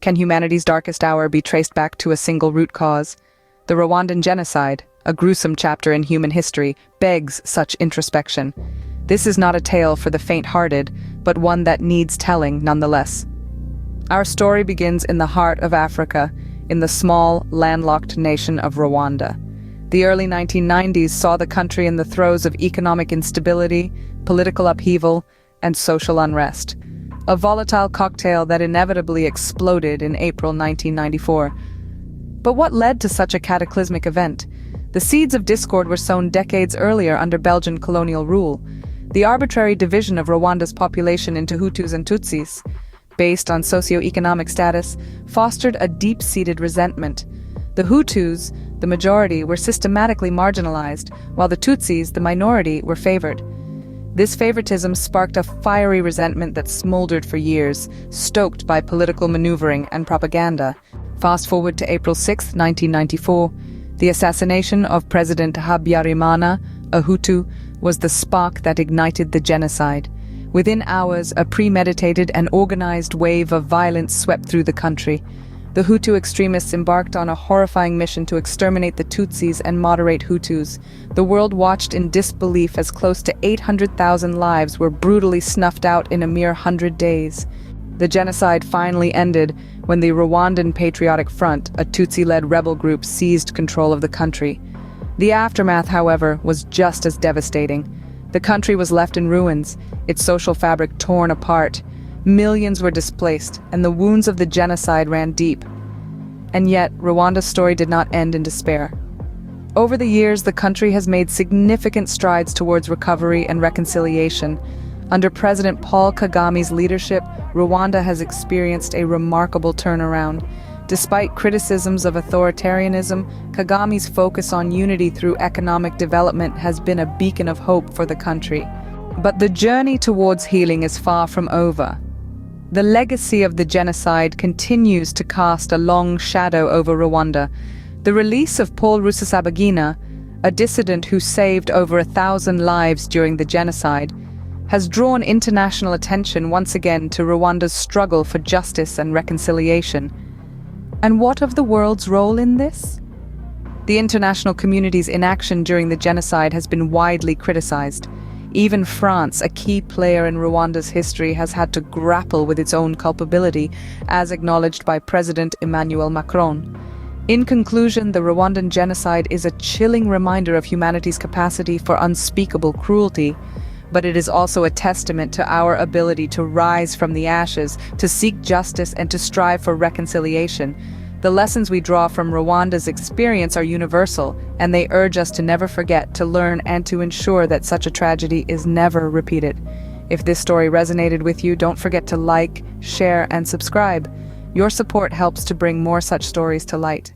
Can humanity's darkest hour be traced back to a single root cause? The Rwandan Genocide, a gruesome chapter in human history, begs such introspection. This is not a tale for the faint-hearted, but one that needs telling nonetheless. Our story begins in the heart of Africa, in the small, landlocked nation of Rwanda. The early 1990s saw the country in the throes of economic instability, political upheaval, and social unrest. A volatile cocktail that inevitably exploded in April 1994. But what led to such a cataclysmic event? The seeds of discord were sown decades earlier under Belgian colonial rule. The arbitrary division of Rwanda's population into Hutus and Tutsis, based on socio-economic status, fostered a deep-seated resentment. The Hutus, the majority, were systematically marginalized, while the Tutsis, the minority, were favored. This favoritism sparked a fiery resentment that smoldered for years, stoked by political maneuvering and propaganda. Fast forward to April 6, 1994, the assassination of President Habyarimana, a Hutu, was the spark that ignited the genocide. Within hours, a premeditated and organized wave of violence swept through the country. The Hutu extremists embarked on a horrifying mission to exterminate the Tutsis and moderate Hutus. The world watched in disbelief as close to 800,000 lives were brutally snuffed out in a mere 100 days. The genocide finally ended when the Rwandan Patriotic Front, a Tutsi-led rebel group, seized control of the country. The aftermath, however, was just as devastating. The country was left in ruins, its social fabric torn apart. Millions were displaced, and the wounds of the genocide ran deep. And yet, Rwanda's story did not end in despair. Over the years, the country has made significant strides towards recovery and reconciliation. Under President Paul Kagame's leadership, Rwanda has experienced a remarkable turnaround. Despite criticisms of authoritarianism, Kagame's focus on unity through economic development has been a beacon of hope for the country. But the journey towards healing is far from over. The legacy of the genocide continues to cast a long shadow over Rwanda. The release of Paul Rusesabagina, a dissident who saved over 1,000 lives during the genocide, has drawn international attention once again to Rwanda's struggle for justice and reconciliation. And what of the world's role in this? The international community's inaction during the genocide has been widely criticized. Even France, a key player in Rwanda's history, has had to grapple with its own culpability, as acknowledged by President Emmanuel Macron. In conclusion, the Rwandan genocide is a chilling reminder of humanity's capacity for unspeakable cruelty, but it is also a testament to our ability to rise from the ashes, to seek justice, and to strive for reconciliation. The lessons we draw from Rwanda's experience are universal, and they urge us to never forget, to learn, and to ensure that such a tragedy is never repeated. If this story resonated with you, don't forget to like, share, and subscribe. Your support helps to bring more such stories to light.